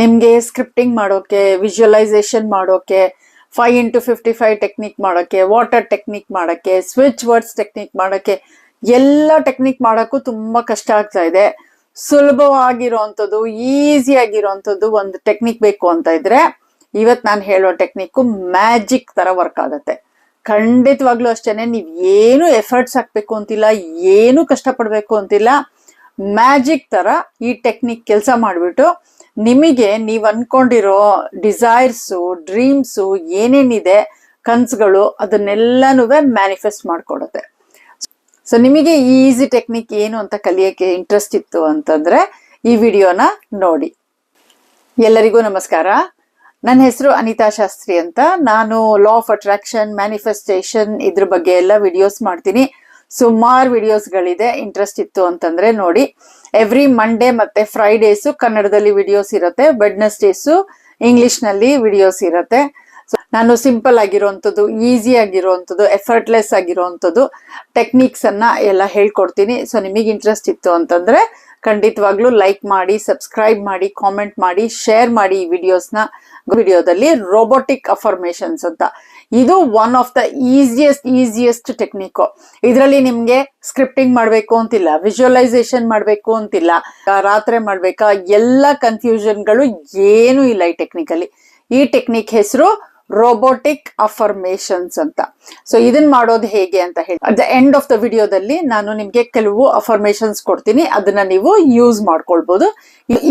ನಿಮಗೆ ಸ್ಕ್ರಿಪ್ಟಿಂಗ್ ಮಾಡೋಕೆ, ವಿಜುವಲೈಸೇಷನ್ ಮಾಡೋಕೆ, 5x55 ಟೆಕ್ನಿಕ್ ಮಾಡೋಕೆ, ವಾಟರ್ ಟೆಕ್ನಿಕ್ ಮಾಡೋಕೆ, ಸ್ವಿಚ್ ವರ್ಡ್ಸ್ ಟೆಕ್ನಿಕ್ ಮಾಡೋಕೆ, ಎಲ್ಲ ಟೆಕ್ನಿಕ್ ಮಾಡೋಕ್ಕೂ ತುಂಬಾ ಕಷ್ಟ ಆಗ್ತಾ ಇದೆ. ಸುಲಭವಾಗಿರುವಂಥದ್ದು, ಈಸಿ ಆಗಿರುವಂಥದ್ದು ಒಂದು ಟೆಕ್ನಿಕ್ ಬೇಕು ಅಂತ ಇದ್ರೆ ಇವತ್ತು ನಾನು ಹೇಳೋ ಟೆಕ್ನಿಕ್ ಮ್ಯಾಜಿಕ್ ತರ ವರ್ಕ್ ಆಗುತ್ತೆ. ಖಂಡಿತವಾಗ್ಲೂ ಅಷ್ಟೇನೆ. ನೀವು ಏನು ಎಫರ್ಟ್ಸ್ ಹಾಕ್ಬೇಕು ಅಂತಿಲ್ಲ, ಏನು ಕಷ್ಟಪಡ್ಬೇಕು ಅಂತಿಲ್ಲ. ಮ್ಯಾಜಿಕ್ ತರ ಈ ಟೆಕ್ನಿಕ್ ಕೆಲಸ ಮಾಡಿಬಿಟ್ಟು ನಿಮಗೆ ನೀವು ಅನ್ಕೊಂಡಿರೋ ಡಿಸೈರ್ಸು, ಡ್ರೀಮ್ಸು, ಏನೇನಿದೆ ಕನ್ಸುಗಳು, ಅದನ್ನೆಲ್ಲನೂ ಮ್ಯಾನಿಫೆಸ್ಟ್ ಮಾಡ್ಕೊಡುತ್ತೆ. ಸೊ ನಿಮಗೆ ಈಸಿ ಟೆಕ್ನಿಕ್ ಏನು ಅಂತ ಕಲಿಯೋಕೆ ಇಂಟ್ರೆಸ್ಟ್ ಇತ್ತು ಅಂತಂದ್ರೆ ಈ ವಿಡಿಯೋನ ನೋಡಿ. ಎಲ್ಲರಿಗೂ ನಮಸ್ಕಾರ. ನನ್ನ ಹೆಸರು ಅನಿತಾಶಾಸ್ತ್ರಿ ಅಂತ. ನಾನು ಲಾ ಆಫ್ ಅಟ್ರಾಕ್ಷನ್, ಮ್ಯಾನಿಫೆಸ್ಟೇಷನ್ ಇದ್ರ ಬಗ್ಗೆ ಎಲ್ಲ ವಿಡಿಯೋಸ್ ಮಾಡ್ತೀನಿ. ಸುಮಾರು ವಿಡಿಯೋಸ್ಗಳಿದೆ. ಇಂಟ್ರೆಸ್ಟ್ ಇತ್ತು ಅಂತಂದ್ರೆ ನೋಡಿ. ಎವ್ರಿ ಮಂಡೇ ಮತ್ತೆ ಫ್ರೈಡೇಸು ಕನ್ನಡದಲ್ಲಿ ವಿಡಿಯೋಸ್ ಇರುತ್ತೆ, ವೆಡ್ನೆಸ್ಡೇಸು ಇಂಗ್ಲಿಷ್ ನಲ್ಲಿ ವಿಡಿಯೋಸ್ ಇರುತ್ತೆ. ನಾನು ಸಿಂಪಲ್ ಆಗಿರುವಂಥದ್ದು, ಈಸಿ ಆಗಿರುವಂಥದ್ದು, ಎಫರ್ಟ್ಲೆಸ್ ಆಗಿರುವಂಥದ್ದು ಟೆಕ್ನಿಕ್ಸ್ ಅನ್ನ ಎಲ್ಲ ಹೇಳ್ಕೊಡ್ತೀನಿ. ಸೊ ನಿಮಗೆ ಇಂಟ್ರೆಸ್ಟ್ ಇತ್ತು ಅಂತಂದ್ರೆ ಖಂಡಿತವಾಗ್ಲೂ ಲೈಕ್ ಮಾಡಿ, ಸಬ್ಸ್ಕ್ರೈಬ್ ಮಾಡಿ, ಕಾಮೆಂಟ್ ಮಾಡಿ, ಶೇರ್ ಮಾಡಿ ಈ ವಿಡಿಯೋಸ್ನ. ವಿಡಿಯೋದಲ್ಲಿ ರೋಬೋಟಿಕ್ ಅಫರ್ಮೇಷನ್ಸ್ ಅಂತ, ಇದು one of the easiest technique. ಇದರಲ್ಲಿ ನಿಮ್ಗೆ ಸ್ಕ್ರಿಪ್ಟಿಂಗ್ ಮಾಡ್ಬೇಕು ಅಂತಿಲ್ಲ, ವಿಜುವಲೈಸೇಷನ್ ಮಾಡ್ಬೇಕು ಅಂತಿಲ್ಲ, ರಾತ್ರಿ ಮಾಡ್ಬೇಕಾ, ಎಲ್ಲ ಕನ್ಫ್ಯೂಷನ್ಗಳು ಏನೂ ಇಲ್ಲ ಈ ಟೆಕ್ನಿಕಲ್ಲಿ. ಈ ಟೆಕ್ನಿಕ್ ಹೆಸರು ರೋಬೋಟಿಕ್ ಅಫರ್ಮೇಷನ್ಸ್ ಅಂತ. ಸೊ ಇದನ್ನ ಮಾಡೋದು ಹೇಗೆ ಅಂತ ಹೇಳಿ at the end of the ವಿಡಿಯೋದಲ್ಲಿ ನಾನು ನಿಮ್ಗೆ ಕೆಲವು ಅಫರ್ಮೇಷನ್ಸ್ ಕೊಡ್ತೀನಿ, ಅದನ್ನ ನೀವು ಯೂಸ್ ಮಾಡ್ಕೊಳ್ಬಹುದು.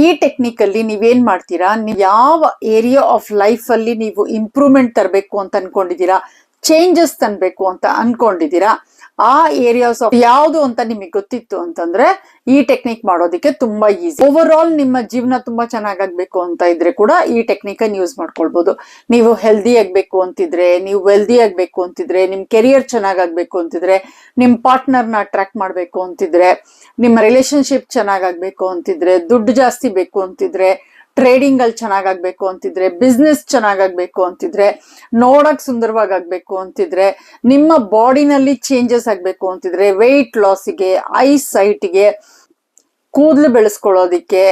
ಈ ಟೆಕ್ನಿಕ್ ಅಲ್ಲಿ ನೀವೇನ್ ಮಾಡ್ತೀರಾ, ಯಾವ ಏರಿಯಾ ಆಫ್ ಲೈಫ್ ಅಲ್ಲಿ ನೀವು ಇಂಪ್ರೂವ್ಮೆಂಟ್ ತರಬೇಕು ಅಂತ ಅನ್ಕೊಂಡಿದೀರಾ, ಚೇಂಜಸ್ ತನ್ಬೇಕು ಅಂತ ಅನ್ಕೊಂಡಿದೀರಾ, ಆ ಏರಿಯಾಸ್ ಆಫ್ ಯಾವುದು ಅಂತ ನಿಮಗೆ ಗೊತ್ತಿತ್ತು ಅಂತಂದ್ರೆ ಈ ಟೆಕ್ನಿಕ್ ಮಾಡೋದಕ್ಕೆ ತುಂಬಾ ಈಸಿ. ಓವರ್ ಆಲ್ ನಿಮ್ಮ ಜೀವನ ತುಂಬಾ ಚೆನ್ನಾಗಾಗ್ಬೇಕು ಅಂತ ಇದ್ರೆ ಕೂಡ ಈ ಟೆಕ್ನಿಕ್ ಅನ್ನು ಯೂಸ್ ಮಾಡ್ಕೊಳ್ಬಹುದು. ನೀವು ಹೆಲ್ದಿ ಆಗ್ಬೇಕು ಅಂತಿದ್ರೆ, ನೀವು ವೆಲ್ದಿ ಆಗ್ಬೇಕು ಅಂತಿದ್ರೆ, ನಿಮ್ ಕೆರಿಯರ್ ಚೆನ್ನಾಗಾಗ್ಬೇಕು ಅಂತಿದ್ರೆ, ನಿಮ್ ಪಾರ್ಟ್ನರ್ನ ಅಟ್ರಾಕ್ಟ್ ಮಾಡ್ಬೇಕು ಅಂತಿದ್ರೆ, ನಿಮ್ಮ ರಿಲೇಶನ್ಶಿಪ್ ಚೆನ್ನಾಗಾಗ್ಬೇಕು ಅಂತಿದ್ರೆ, ದುಡ್ಡು ಜಾಸ್ತಿ ಬೇಕು ಅಂತಿದ್ರೆ, ಟ್ರೇಡಿಂಗ್ ಅಲ್ಲಿ ಚೆನ್ನಾಗಾಗ್ಬೇಕು ಅಂತಿದ್ರೆ, ಬಿಸ್ನೆಸ್ ಚೆನ್ನಾಗಾಗ್ಬೇಕು ಅಂತಿದ್ರೆ, ನೋಡಕ್ ಸುಂದರವಾಗಿ ಆಗ್ಬೇಕು ಅಂತಿದ್ರೆ, ನಿಮ್ಮ ಬಾಡಿನಲ್ಲಿ ಚೇಂಜಸ್ ಆಗ್ಬೇಕು ಅಂತಿದ್ರೆ, ವೆಯ್ಟ್ ಲಾಸ್ಗೆ, ಐ ಸೈಟ್ಗೆ, ಕೂದಲು ಬೆಳೆಸ್ಕೊಳ್ಳೋದಿಕ್ಕೆ,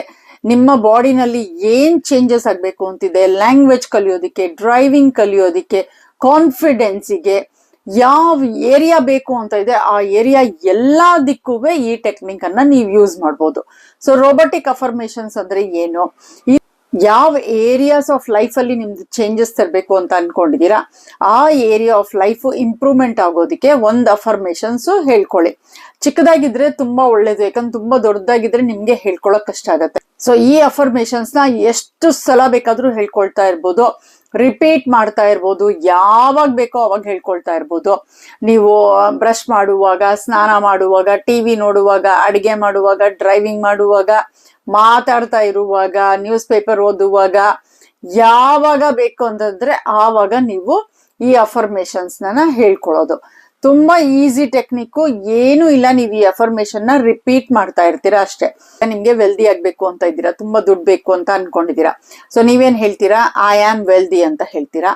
ನಿಮ್ಮ ಬಾಡಿನಲ್ಲಿ ಏನ್ ಚೇಂಜಸ್ ಆಗ್ಬೇಕು ಅಂತಿದೆ, ಲ್ಯಾಂಗ್ವೇಜ್ ಕಲಿಯೋದಿಕ್ಕೆ, ಡ್ರೈವಿಂಗ್ ಕಲಿಯೋದಿಕ್ಕೆ, ಕಾನ್ಫಿಡೆನ್ಸಿಗೆ, ಯಾವ ಏರಿಯಾ ಬೇಕು ಅಂತ ಇದೆ ಆ ಏರಿಯಾ ಎಲ್ಲದಕ್ಕೂ ಈ ಟೆಕ್ನಿಕ್ ಅನ್ನ ನೀವು ಯೂಸ್ ಮಾಡ್ಬೋದು. ಸೊ ರೋಬೋಟಿಕ್ ಅಫರ್ಮೇಷನ್ಸ್ ಅಂದ್ರೆ ಏನು, ಯಾವ ಏರಿಯಾಸ್ ಆಫ್ ಲೈಫ್ ಅಲ್ಲಿ ನಿಮ್ದು ಚೇಂಜಸ್ ತರಬೇಕು ಅಂತ ಅನ್ಕೊಂಡಿದೀರಾ, ಆ ಏರಿಯಾ ಆಫ್ ಲೈಫ್ ಇಂಪ್ರೂವ್ಮೆಂಟ್ ಆಗೋದಿಕ್ಕೆ ಒಂದು ಅಫರ್ಮೇಷನ್ಸ್ ಹೇಳ್ಕೊಳ್ಳಿ. ಚಿಕ್ಕದಾಗಿದ್ರೆ ತುಂಬಾ ಒಳ್ಳೇದು, ಯಾಕಂದ್ರೆ ತುಂಬಾ ದೊಡ್ಡದಾಗಿದ್ರೆ ನಿಮ್ಗೆ ಹೇಳ್ಕೊಳಕ್ ಕಷ್ಟ ಆಗತ್ತೆ. ಸೊ ಈ ಅಫರ್ಮೇಷನ್ಸ್ ನ ಎಷ್ಟು ಸಲ ಬೇಕಾದ್ರೂ ಹೇಳ್ಕೊಳ್ತಾ ಇರ್ಬೋದು, ರಿಪೀಟ್ ಮಾಡ್ತಾ ಇರ್ಬೋದು, ಯಾವಾಗ ಬೇಕೋ ಅವಾಗ ಹೇಳ್ಕೊಳ್ತಾ ಇರ್ಬೋದು. ನೀವು ಬ್ರಷ್ ಮಾಡುವಾಗ, ಸ್ನಾನ ಮಾಡುವಾಗ, ಟಿವಿ ನೋಡುವಾಗ, ಅಡಿಗೆ ಮಾಡುವಾಗ, ಡ್ರೈವಿಂಗ್ ಮಾಡುವಾಗ, ಮಾತಾಡ್ತಾ ಇರುವಾಗ, ನ್ಯೂಸ್ ಪೇಪರ್ ಓದುವಾಗ, ಯಾವಾಗ ಬೇಕು ಅಂತಂದ್ರೆ ಆವಾಗ ನೀವು ಈ ಅಫರ್ಮೇಷನ್ಸ್ ಹೇಳ್ಕೊಳ್ಳೋದು. ತುಂಬಾ ಈಸಿ ಟೆಕ್ನಿಕ್, ಏನು ಇಲ್ಲ. ನೀವು ಈ ಅಫರ್ಮೇಷನ್ ನ ರಿಪೀಟ್ ಮಾಡ್ತಾ ಇರ್ತೀರಾ ಅಷ್ಟೇ. ನಿಮ್ಗೆ ವೆಲ್ದಿ ಆಗ್ಬೇಕು ಅಂತ ಇದ್ದೀರಾ, ತುಂಬಾ ದುಡ್ಡು ಬೇಕು ಅಂತ ಅನ್ಕೊಂಡಿದೀರಾ. ಸೊ ನೀವೇನ್ ಹೇಳ್ತೀರಾ, ಐ ಆಮ್ ವೆಲ್ದಿ ಅಂತ ಹೇಳ್ತೀರಾ.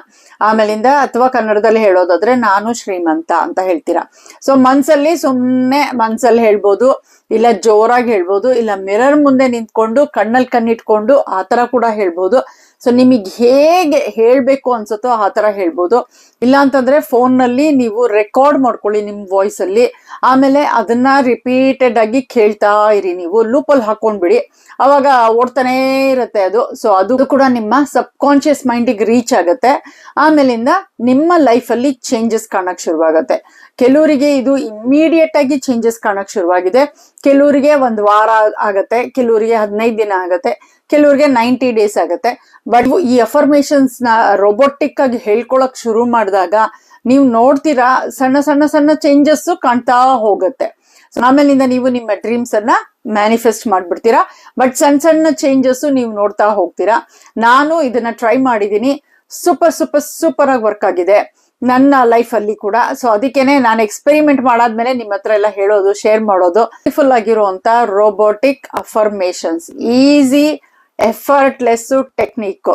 ಆಮೇಲಿಂದ ಅಥವಾ ಕನ್ನಡದಲ್ಲಿ ಹೇಳೋದಾದ್ರೆ ನಾನು ಶ್ರೀಮಂತ ಅಂತ ಹೇಳ್ತೀರಾ. ಸೊ ಸುಮ್ನೆ ಮನ್ಸಲ್ಲಿ ಹೇಳ್ಬೋದು, ಇಲ್ಲ ಜೋರಾಗಿ ಹೇಳ್ಬೋದು, ಇಲ್ಲ ಮಿರರ್ ಮುಂದೆ ನಿಂತ್ಕೊಂಡು ಕಣ್ಣಲ್ಲಿ ಕಣ್ಣಿಟ್ಕೊಂಡು ಆ ತರ ಕೂಡ ಹೇಳ್ಬೋದು. ಸೊ ನಿಮಗೆ ಹೇಗೆ ಹೇಳ್ಬೇಕು ಅನ್ಸುತ್ತೋ ಆ ತರ ಹೇಳ್ಬೋದು. ಇಲ್ಲ ಅಂತಂದ್ರೆ ಫೋನ್ ನಲ್ಲಿ ನೀವು ರೆಕಾರ್ಡ್ ಮಾಡ್ಕೊಳ್ಳಿ ನಿಮ್ ವಾಯ್ಸ್ ಅಲ್ಲಿ, ಆಮೇಲೆ ಅದನ್ನ ರಿಪೀಟೆಡ್ ಆಗಿ ಕೇಳ್ತಾ ಇರಿ. ನೀವು ಲೂಪಲ್ಲಿ ಹಾಕೊಂಡ್ಬಿಡಿ, ಅವಾಗ ಓಡ್ತಾನೆ ಇರುತ್ತೆ ಅದು. ಸೊ ಅದು ಕೂಡ ನಿಮ್ಮ ಸಬ್ ಕಾನ್ಶಿಯಸ್ ಮೈಂಡಿಗೆ ರೀಚ್ ಆಗುತ್ತೆ. ಆಮೇಲಿಂದ ನಿಮ್ಮ ಲೈಫ್ ಅಲ್ಲಿ ಚೇಂಜಸ್ ಕಾಣಕ್ ಶುರುವಾಗತ್ತೆ. ಕೆಲವರಿಗೆ ಇದು ಇಮ್ಮಿಡಿಯೇಟ್ ಆಗಿ ಚೇಂಜಸ್ ಕಾಣಕ್ ಶುರುವಾಗಿದೆ, ಕೆಲವರಿಗೆ 1 ವಾರ ಆಗತ್ತೆ, ಕೆಲವರಿಗೆ 15 ದಿನ ಆಗತ್ತೆ, ಕೆಲವರಿಗೆ 90 ಡೇಸ್ ಆಗುತ್ತೆ. ಬಟ್ ಈ ಅಫರ್ಮೇಷನ್ಸ್ ನ ರೋಬೋಟಿಕ್ ಆಗಿ ಹೇಳ್ಕೊಳಕ್ ಶುರು ಮಾಡಿದಾಗ ನೀವು ನೋಡ್ತೀರಾ ಸಣ್ಣ ಚೇಂಜಸ್ ಕಾಣ್ತಾ ಹೋಗುತ್ತೆ. ಆಮೇಲಿಂದ ನೀವು ನಿಮ್ಮ ಡ್ರೀಮ್ಸ್ ಅನ್ನ ಮ್ಯಾನಿಫೆಸ್ಟ್ ಮಾಡ್ಬಿಡ್ತೀರಾ. ಬಟ್ ಸಣ್ಣ ಚೇಂಜಸ್ ನೀವು ನೋಡ್ತಾ ಹೋಗ್ತೀರಾ. ನಾನು ಇದನ್ನ ಟ್ರೈ ಮಾಡಿದೀನಿ, ಸೂಪರ್ ಆಗಿ ವರ್ಕ್ ಆಗಿದೆ ನನ್ನ ಲೈಫ್ ಅಲ್ಲಿ ಕೂಡ. ಸೊ ಅದಕ್ಕೇನೆ ನಾನು ಎಕ್ಸ್ಪೆರಿಮೆಂಟ್ ಮಾಡಾದ್ಮೇಲೆ ನಿಮ್ಮ ಹತ್ರ ಎಲ್ಲ ಹೇಳೋದು, ಶೇರ್ ಮಾಡೋದು. ಫುಲ್ ಆಗಿರುವಂತ robotic affirmations, easy effortless technique.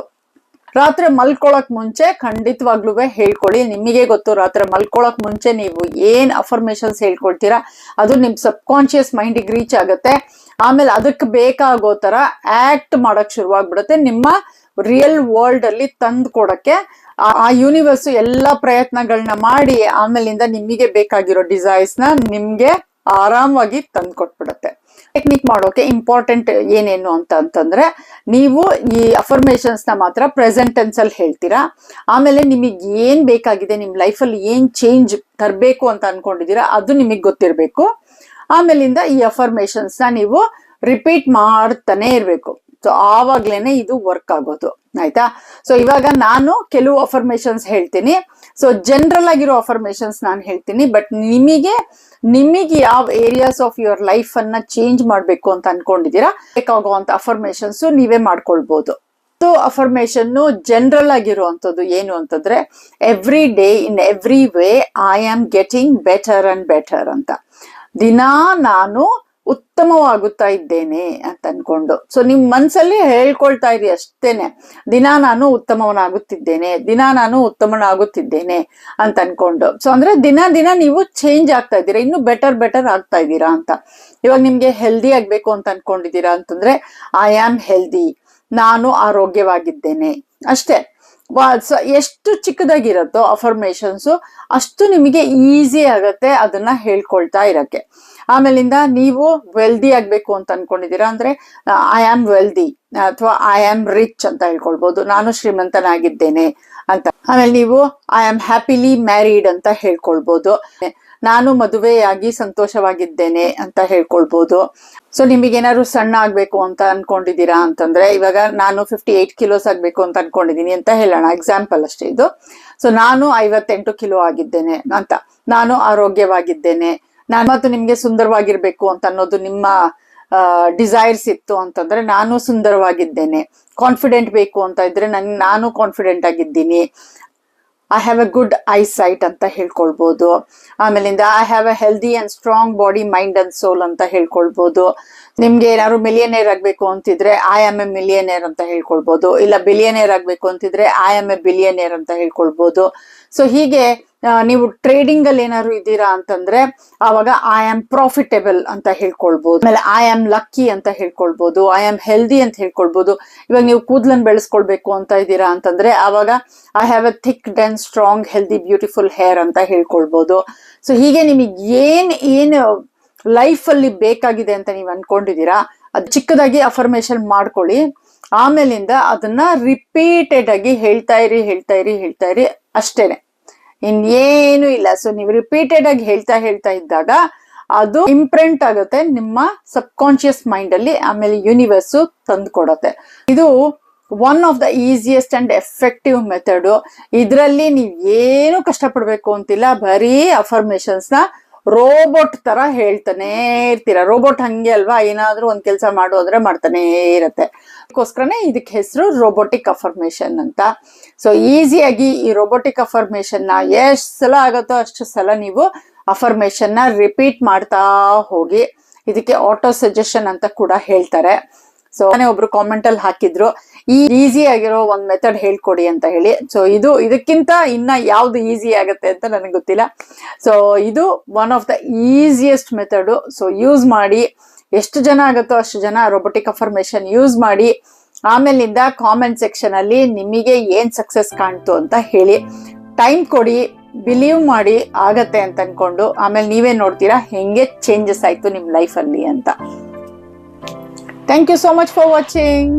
ರಾತ್ರಿ ಮಲ್ಕೊಳಕ್ ಮುಂಚೆ ಖಂಡಿತವಾಗ್ಲೂ ಹೇಳ್ಕೊಳ್ಳಿ. ನಿಮಗೆ ಗೊತ್ತು, ರಾತ್ರಿ ಮಲ್ಕೊಳಕ್ ಮುಂಚೆ ನೀವು ಏನ್ ಅಫರ್ಮೇಷನ್ಸ್ ಹೇಳ್ಕೊಳ್ತೀರಾ ಅದು ನಿಮ್ ಸಬ್ ಕಾನ್ಶಿಯಸ್ ಮೈಂಡಿಗೆ ರೀಚ್ ಆಗುತ್ತೆ. ಆಮೇಲೆ ಅದಕ್ಕೆ ಬೇಕಾಗೋ ತರ ಆಕ್ಟ್ ಮಾಡಕ್ ಶುರುವಾಗ್ಬಿಡುತ್ತೆ. ನಿಮ್ಮ ರಿಯಲ್ ವರ್ಲ್ಡ್ ಅಲ್ಲಿ ತಂದು ಕೊಡಕ್ಕೆ ಆ ಯೂನಿವರ್ಸ್ ಎಲ್ಲಾ ಪ್ರಯತ್ನಗಳನ್ನ ಮಾಡಿ ಆಮೇಲಿಂದ ನಿಮಗೆ ಬೇಕಾಗಿರೋ ಡಿಸೈರ್ಸ್ ನ ನಿಮ್ಗೆ ಆರಾಮಾಗಿ ತಂದು ಕೊಟ್ಬಿಡುತ್ತೆ. ಟೆಕ್ನಿಕ್ ಮಾಡೋಕೆ ಇಂಪಾರ್ಟೆಂಟ್ ಏನೇನು ಅಂತಂದ್ರೆ, ನೀವು ಈ ಅಫರ್ಮೇಶನ್ಸ್ ನ ಮಾತ್ರ ಪ್ರೆಸೆಂಟ್ ಟೆನ್ಸ್ ಅಲ್ಲಿ ಹೇಳ್ತೀರಾ. ಆಮೇಲೆ ನಿಮಗೆ ಏನ್ ಬೇಕಾಗಿದೆ, ನಿಮ್ ಲೈಫಲ್ಲಿ ಏನ್ ಚೇಂಜ್ ತರಬೇಕು ಅಂತ ಅನ್ಕೊಂಡಿದೀರಾ ಅದು ನಿಮಗೆ ಗೊತ್ತಿರ್ಬೇಕು. ಆಮೇಲಿಂದ ಈ ಅಫರ್ಮೇಶನ್ಸ್ ನ ನೀವು ರಿಪೀಟ್ ಮಾಡ್ತಾನೆ ಇರ್ಬೇಕು. ಸೊ ಆವಾಗ್ಲೇನೆ ಇದು ವರ್ಕ್ ಆಗೋದು, ಆಯ್ತಾ. ಸೊ ಇವಾಗ ನಾನು ಕೆಲವು ಅಫರ್ಮೇಶನ್ಸ್ ಹೇಳ್ತೀನಿ. ಸೊ ಜನರಲ್ ಆಗಿರೋ ಅಫರ್ಮೇಶನ್ಸ್ ನಾನು ಹೇಳ್ತೀನಿ, ಬಟ್ ನಿಮಗೆ ಯಾವ ಏರಿಯಾಸ್ ಆಫ್ ಯುವರ್ ಲೈಫ್ ಅನ್ನ ಚೇಂಜ್ ಮಾಡ್ಬೇಕು ಅಂತ ಅನ್ಕೊಂಡಿದೀರಾ ಬೇಕಾಗುವಂತ ಅಫರ್ಮೇಶನ್ಸ್ ನೀವೇ ಮಾಡ್ಕೊಳ್ಬಹುದು. ಅಫರ್ಮೇಶನ್ ಜನರಲ್ ಆಗಿರುವಂತದ್ದು ಏನು ಅಂತಂದ್ರೆ, every day in every way I am getting better and better ಅಂತ. ದಿನಾ ನಾನು ಉತ್ತಮವಾಗುತ್ತಾ ಇದ್ದೇನೆ ಅಂತ ಅನ್ಕೊಂಡು, ಸೊ ನಿಮ್ ಮನ್ಸಲ್ಲಿ ಹೇಳ್ಕೊಳ್ತಾ ಇರಿ ಅಷ್ಟೇನೆ, ದಿನಾ ನಾನು ಉತ್ತಮವನಾಗುತ್ತಿದ್ದೇನೆ, ದಿನಾ ನಾನು ಉತ್ತಮನಾಗುತ್ತಿದ್ದೇನೆ ಅಂತ ಅನ್ಕೊಂಡು. ಸೊ ಅಂದ್ರೆ ದಿನ ನೀವು ಚೇಂಜ್ ಆಗ್ತಾ ಇದ್ದೀರಾ, ಇನ್ನು ಬೆಟರ್ ಆಗ್ತಾ ಇದ್ದೀರಾ ಅಂತ. ಇವಾಗ ನಿಮ್ಗೆ ಹೆಲ್ದಿ ಆಗ್ಬೇಕು ಅಂತ ಅನ್ಕೊಂಡಿದ್ದೀರಾ ಅಂತಂದ್ರೆ, ಐ ಆಮ್ ಹೆಲ್ದಿ, ನಾನು ಆರೋಗ್ಯವಾಗಿದ್ದೇನೆ ಅಷ್ಟೇ. ಎಷ್ಟು ಚಿಕ್ಕದಾಗಿರತ್ತೋ ಅಫರ್ಮೇಶನ್ಸ್ ಅಷ್ಟು ನಿಮಗೆ ಈಸಿ ಆಗತ್ತೆ ಅದನ್ನ ಹೇಳ್ಕೊಳ್ತಾ ಇರಕ್ಕೆ. ಆಮೇಲಿಂದ ನೀವು ವೆಲ್ದಿ ಆಗ್ಬೇಕು ಅಂತ ಅನ್ಕೊಂಡಿದೀರಾ ಅಂದ್ರೆ ಐ ಆಮ್ ವೆಲ್ದಿ ಅಥವಾ ಐ ಆಮ್ ರಿಚ್ ಅಂತ ಹೇಳ್ಕೊಳ್ಬಹುದು, ನಾನು ಶ್ರೀಮಂತನಾಗಿದ್ದೇನೆ ಅಂತ. ಆಮೇಲೆ ನೀವು ಐ ಆಮ್ ಹ್ಯಾಪಿಲಿ ಮ್ಯಾರಿಡ್ ಅಂತ ಹೇಳ್ಕೊಳ್ಬಹುದು, ನಾನು ಮದುವೆಯಾಗಿ ಸಂತೋಷವಾಗಿದ್ದೇನೆ ಅಂತ ಹೇಳ್ಕೊಳ್ಬಹುದು. ಸೊ ನಿಮಗೇನಾದ್ರು ಸಣ್ಣ ಆಗ್ಬೇಕು ಅಂತ ಅನ್ಕೊಂಡಿದೀರಾ ಅಂತಂದ್ರೆ, ಇವಾಗ ನಾನು 58 ಕಿಲೋಸ್ ಆಗ್ಬೇಕು ಅಂತ ಅನ್ಕೊಂಡಿದೀನಿ ಅಂತ ಹೇಳೋಣ, ಎಕ್ಸಾಂಪಲ್ ಅಷ್ಟೇ ಇದು. ಸೊ ನಾನು 58 ಕಿಲೋ ಆಗಿದ್ದೇನೆ ಅಂತ, ನಾನು ಆರೋಗ್ಯವಾಗಿದ್ದೇನೆ, ನಾನು ಮತ್ತು ನಿಮ್ಗೆ ಸುಂದರವಾಗಿರ್ಬೇಕು ಅಂತ ಅನ್ನೋದು ನಿಮ್ಮ ಡಿಸೈರ್ಸ್ ಇತ್ತು ಅಂತಂದ್ರೆ, ನಾನು ಸುಂದರವಾಗಿದ್ದೇನೆ. ಕಾನ್ಫಿಡೆಂಟ್ ಬೇಕು ಅಂತ ಇದ್ರೆ ನಾನು ಕಾನ್ಫಿಡೆಂಟ್ ಆಗಿದ್ದೀನಿ, I have a good eyesight ಅಂತ ಹೇಳ್ಕೊಳ್ಬಹುದು. ಆಮೇಲಿಂದ I have a healthy and strong body, mind and soul ಅಂತ ಹೇಳ್ಕೊಳ್ಬಹುದು. ನಿಮ್ಗೆ ಏನಾದ್ರು ಮಿಲಿಯನೇರ್ ಆಗ್ಬೇಕು ಅಂತಿದ್ರೆ ಐ ಆಮ್ ಎ ಮಿಲಿಯನೇರ್ ಅಂತ ಹೇಳ್ಕೊಳ್ಬಹುದು. ಇಲ್ಲ ಬಿಲಿಯನೇರ್ ಆಗ್ಬೇಕು ಅಂತಿದ್ರೆ ಐ ಆಮ್ ಎ ಬಿಲಿಯನೇರ್ ಅಂತ ಹೇಳ್ಕೊಳ್ಬಹುದು. ಸೊ ಹೀಗೆ ನೀವು ಟ್ರೇಡಿಂಗ್ ಅಲ್ಲಿ ಏನಾದ್ರು ಇದ್ದೀರಾ ಅಂತಂದ್ರೆ ಅವಾಗ ಐ ಆಮ್ ಪ್ರಾಫಿಟೇಬಲ್ ಅಂತ ಹೇಳ್ಕೊಳ್ಬಹುದು. ಆಮೇಲೆ ಐ ಆಮ್ ಲಕ್ಕಿ ಅಂತ ಹೇಳ್ಕೊಳ್ಬಹುದು, ಐ ಆಮ್ ಹೆಲ್ದಿ ಅಂತ ಹೇಳ್ಕೊಳ್ಬಹುದು. ಇವಾಗ ನೀವು ಕೂದಲನ್ನು ಬೆಳೆಸ್ಕೊಳ್ಬೇಕು ಅಂತ ಇದ್ದೀರಾ ಅಂತಂದ್ರೆ ಅವಾಗ I have A thick dense strong healthy beautiful hair ಅಂತ ಹೇಳ್ಕೊಳ್ಬಹುದು. ಸೊ ಹೀಗೆ ನಿಮಗೆ ಏನು ಲೈಫ್ ಅಲ್ಲಿ ಬೇಕಾಗಿದೆ ಅಂತ ನೀವು ಅನ್ಕೊಂಡಿದೀರಾ ಅದು ಚಿಕ್ಕದಾಗಿ ಅಫರ್ಮೇಶನ್ ಮಾಡ್ಕೊಳ್ಳಿ. ಆಮೇಲಿಂದ ಅದನ್ನ ರಿಪೀಟೆಡ್ ಆಗಿ ಹೇಳ್ತಾ ಇರಿ ಅಷ್ಟೇನೆ, ಇನ್ನೇನು ಇಲ್ಲ. ಸೊ ನೀವು ರಿಪೀಟೆಡ್ ಆಗಿ ಹೇಳ್ತಾ ಇದ್ದಾಗ ಅದು ಇಂಪ್ರಿಂಟ್ ಆಗುತ್ತೆ ನಿಮ್ಮ ಸಬ್ ಕಾನ್ಶಿಯಸ್ ಮೈಂಡ್ ಅಲ್ಲಿ, ಆಮೇಲೆ ಯೂನಿವರ್ಸ್ ತಂದು ಕೊಡತ್ತೆ. ಇದು one of the easiest and effective method. ಇದರಲ್ಲಿ ನೀವ್ ಏನು ಕಷ್ಟಪಡ್ಬೇಕು ಅಂತಿಲ್ಲ, ಬರೀ ಅಫರ್ಮೇಶನ್ಸ್ ನ ರೋಬೋಟ್ ತರ ಹೇಳ್ತಾನೆ ಇರ್ತೀರಾ. ರೋಬೋಟ್ ಹಂಗೆ ಅಲ್ವಾ, ಏನಾದ್ರೂ ಒಂದ್ ಕೆಲಸ ಮಾಡು ಅಂದ್ರೆ ಮಾಡ್ತಾನೆ ಇರತ್ತೆ. ಅದಕ್ಕೋಸ್ಕರನೇ ಇದಕ್ಕೆ ಹೆಸರು ರೋಬೋಟಿಕ್ ಅಫರ್ಮೇಶನ್ ಅಂತ. ಸೊ ಈಸಿಯಾಗಿ ಈ ರೋಬೋಟಿಕ್ ಅಫರ್ಮೇಶನ್ ನ ಎಷ್ಟು ಸಲ ಆಗುತ್ತೋ ಅಷ್ಟು ಸಲ ನೀವು ಅಫರ್ಮೇಶನ್ ನ ರಿಪೀಟ್ ಮಾಡ್ತಾ ಹೋಗಿ. ಇದಕ್ಕೆ ಆಟೋ ಸಜೆಷನ್ ಅಂತ ಕೂಡ ಹೇಳ್ತಾರೆ. ಸೊ ಒಬ್ರು ಕಾಮೆಂಟ್ ಅಲ್ಲಿ ಹಾಕಿದ್ರು ಈ ಈಸಿ ಆಗಿರೋ ಒಂದ್ ಮೆಥಡ್ ಹೇಳ್ಕೊಡಿ ಅಂತ ಹೇಳಿ. ಸೊ ಇದಕ್ಕಿಂತ ಇನ್ನ ಯಾವ್ದು ಈಸಿ ಆಗತ್ತೆ ಅಂತ ನನಗೆ ಗೊತ್ತಿಲ್ಲ. ಸೊ ಇದು one of the easiest method. So use ಮಾಡಿ, ಎಷ್ಟು ಜನ ಆಗುತ್ತೋ ಅಷ್ಟು ಜನ ರೋಬೋಟಿಕ್ ಅಫರ್ಮೇಶನ್ ಯೂಸ್ ಮಾಡಿ. ಆಮೇಲಿಂದ ಕಾಮೆಂಟ್ ಸೆಕ್ಷನ್ ಅಲ್ಲಿ ನಿಮಗೆ ಏನ್ ಸಕ್ಸಸ್ ಕಾಣ್ತು ಅಂತ ಹೇಳಿ. ಟೈಮ್ ಕೊಡಿ, ಬಿಲೀವ್ ಮಾಡಿ ಆಗತ್ತೆ ಅಂತ ಅನ್ಕೊಂಡು ಆಮೇಲೆ ನೀವೇ ನೋಡ್ತೀರಾ ಹೆಂಗೆ ಚೇಂಜಸ್ ಆಯ್ತು ನಿಮ್ ಲೈಫ್ ಅಲ್ಲಿ ಅಂತ. Thank you so much for watching.